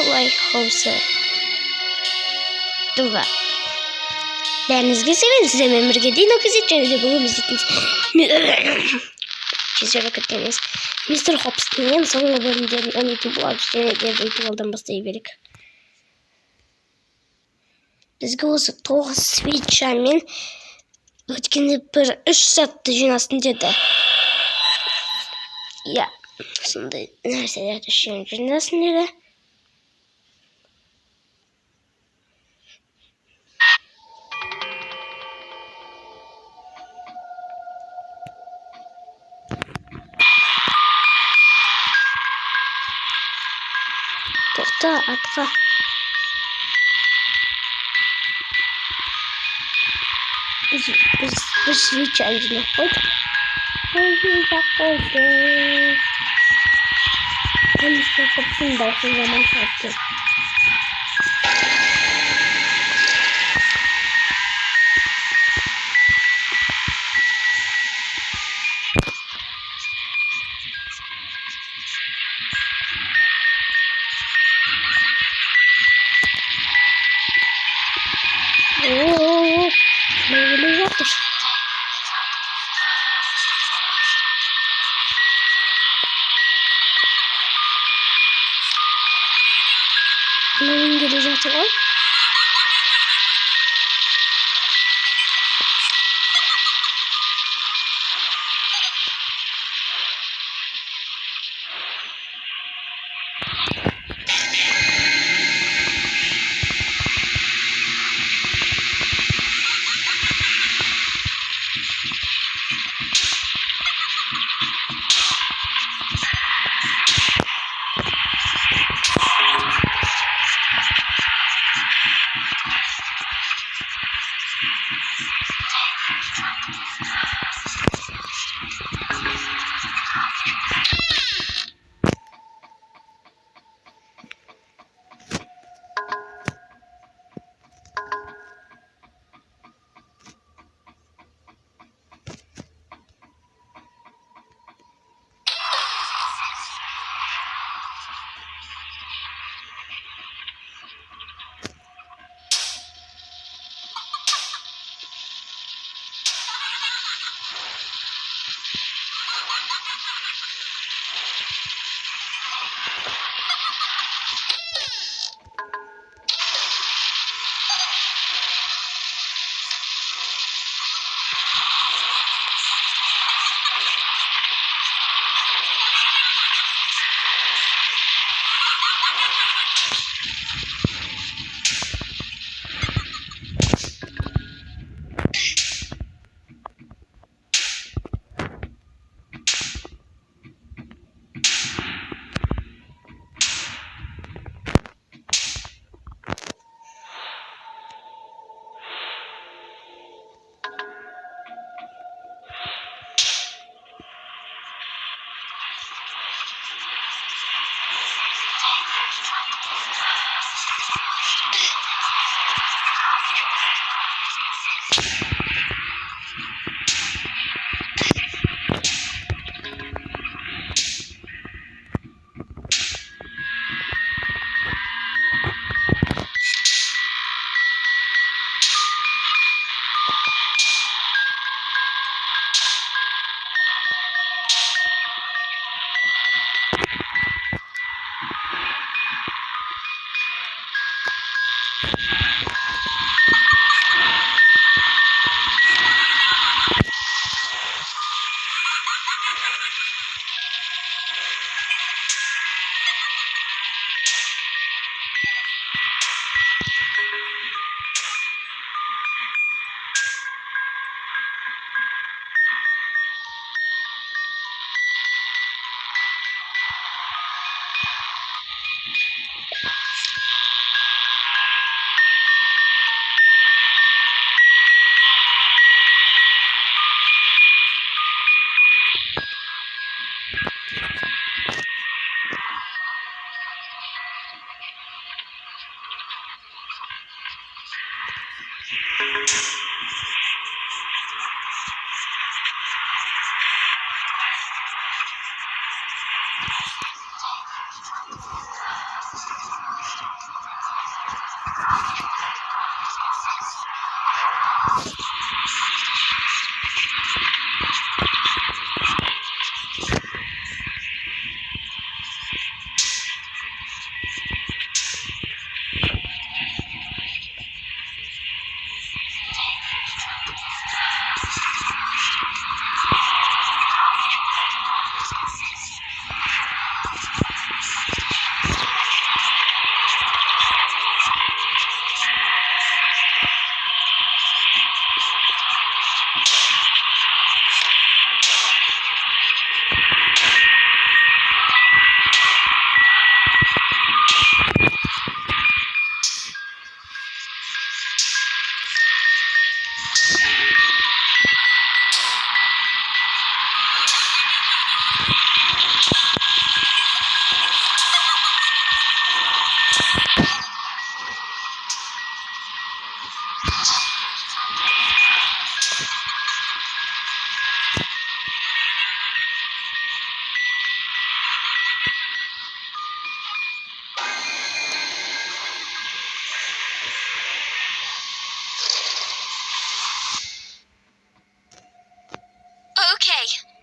Лайк хаусы. Туға. Бәріңізге сәлем, сіздермен бірге дейін өкізет, және де бүгін біздейтін кезері күттіңіз. Мистер Хопстың ең соңғы бөлімдерін ойнайтын боламыз, және де бүйтіп алдан бастай берек. Бізге осы 9 свитчамен өткенде бір 3 сәтті жинасын деді. Я, сондай нәрселерді жинасын деді. Тоқта атқа. Біз свитчан жинап қойдық. Жинап қойдық. Мистер Хопстың даусын жаман шығып кел. Мені жатыр. Мені келе жатыр ғой.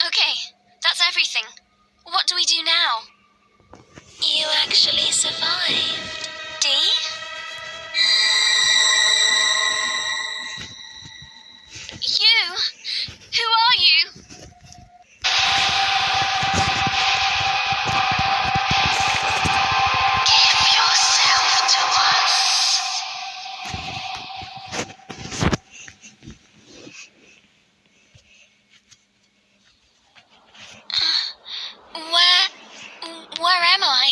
Okay, that's everything. What do we do now? You actually survived. Dee? You? Who are you? Give yourself to us. Where am I?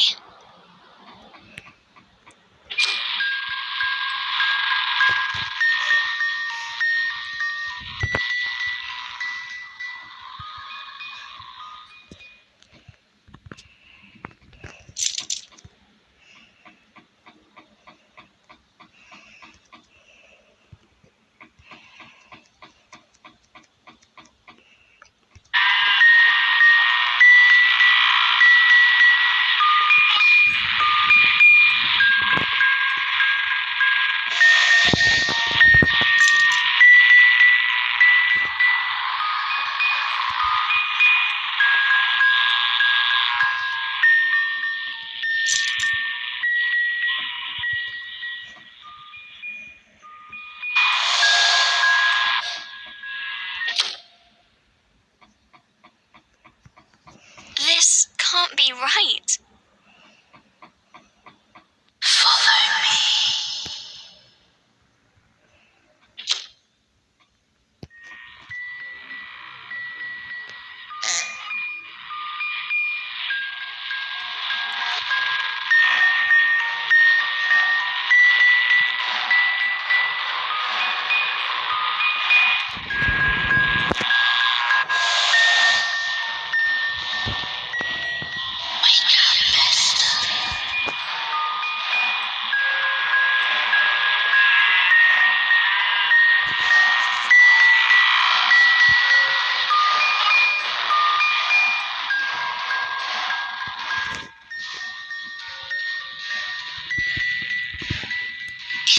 This can't be right. Follow me.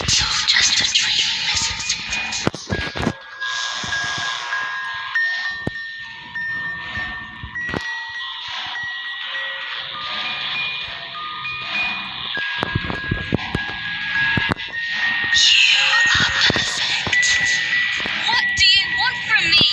It's all just a dream, isn't it? You are perfect. What do you want from me?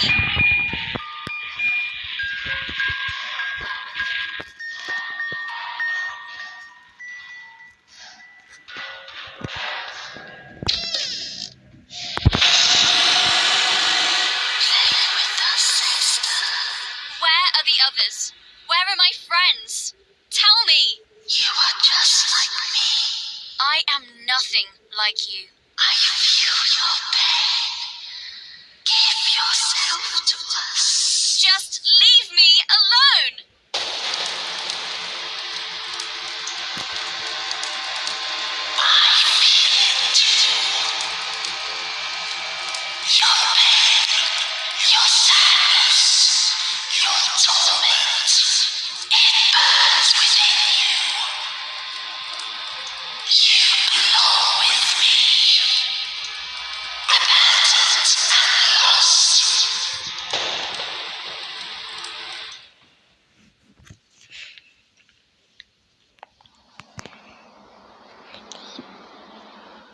Where are the others? Where are my friends? Tell me! You are just like me. I am nothing like you. I feel your pain. Give yourself to us. Just leave me alone! I feel it too. Your pain, your sadness, your torment, it burns within you. You belong with me, abandoned and lost.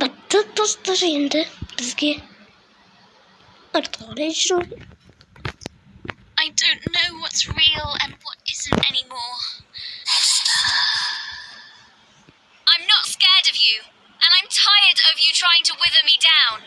Battı dostlar şimdi bizge arkadaşlar. I don't know what's real and what isn't anymore. Esther. you, and I'm tired of you trying to wither me down.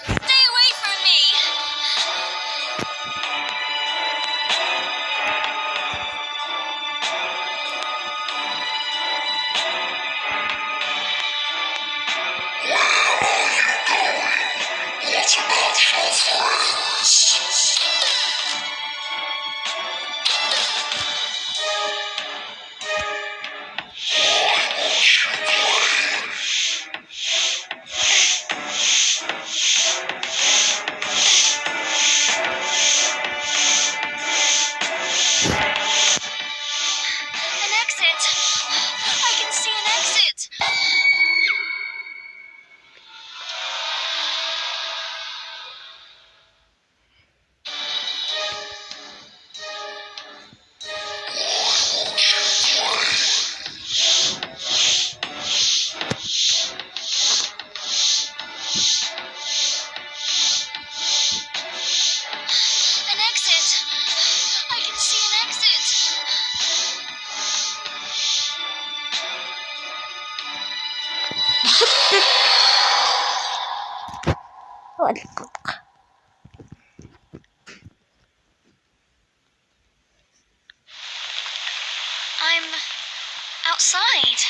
Stay away from me! What about your friends? An exit! I can see an exit! An exit! I can see an exit! I'm outside.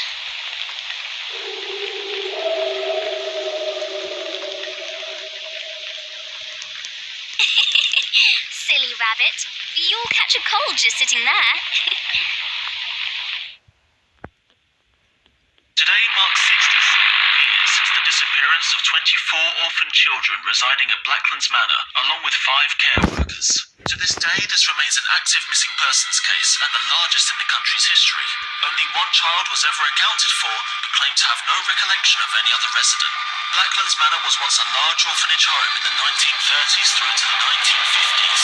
Silly rabbit. You'll catch a cold just sitting there. Today marks 67 years since the disappearance of 24 orphan children residing at Blacklands Manor, along with 5 care workers. To this day, this remains an active missing persons case and the largest in the country's history. Only one child was ever accounted for, but claimed to have no recollection of any other resident. Blacklands Manor was once a large orphanage home in the 1930s through to the 1950s.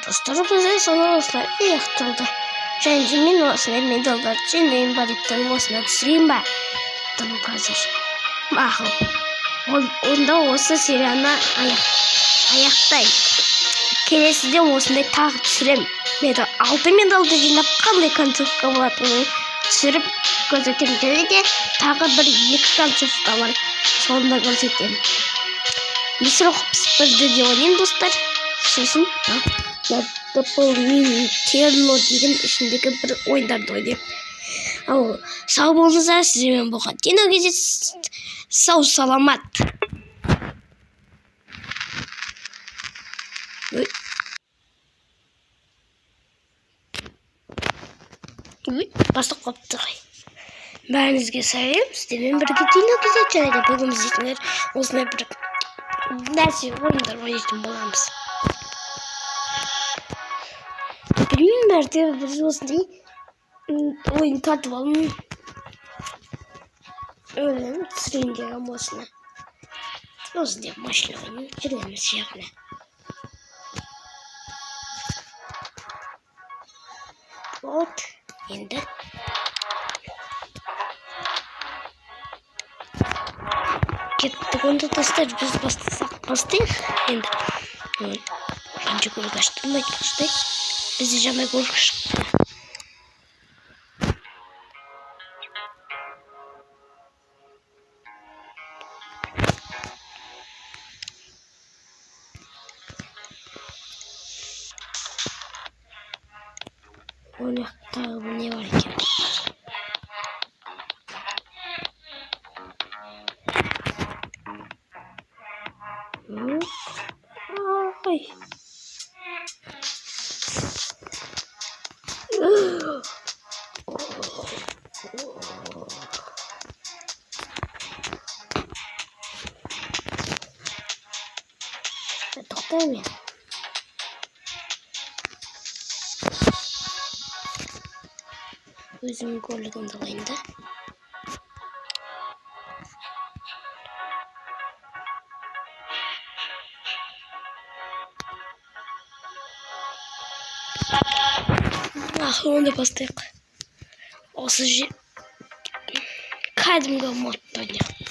Dostlar bize sonra dostlar аяқталды. Және де мен осындай медальдарды жинаймын ба деп тұрмын, осына түсірейін ба тұрмын қазір. Мақұл. Онда осы серияны аяқтайық. Келесіде осындай тағы түсіремін. 6 медальды жинап қандай концовка болатынын түсіріп көрсетемін. Және де тағы бір 2 концовка бар. Соны да көрсетемін. Мистер Хопс бірді де ойнайын достар. Сосын Терно деген ішіндегі бір ойындарды ойнайын. Ал сау болыңыздар, сіздермен болған Дино кездесті. Сау саламат. Бастық қопты ғой. Бәріңізге сәлем, сіздермен бірге Дино кездесті. Және де бүгін біздер осындай бір нәрсе ойындар ойнайтын боламыз. Білмеймін, мәрте біз осындай ойын тартып алып өлім түсірейін деген осыны. Осындай машина ойнын жүреміз яғни. Вот, енді кеттік, онда достар, біз бастайық енді. Önce uğraştırmak işte. Bizi yemek uğraştı. O ne kadar bu ne var ki? Ay. Toktayım ya. Өзімнің көлігімді алайын да. Онда бастайық. Осы кәдімгі модта ойнайық.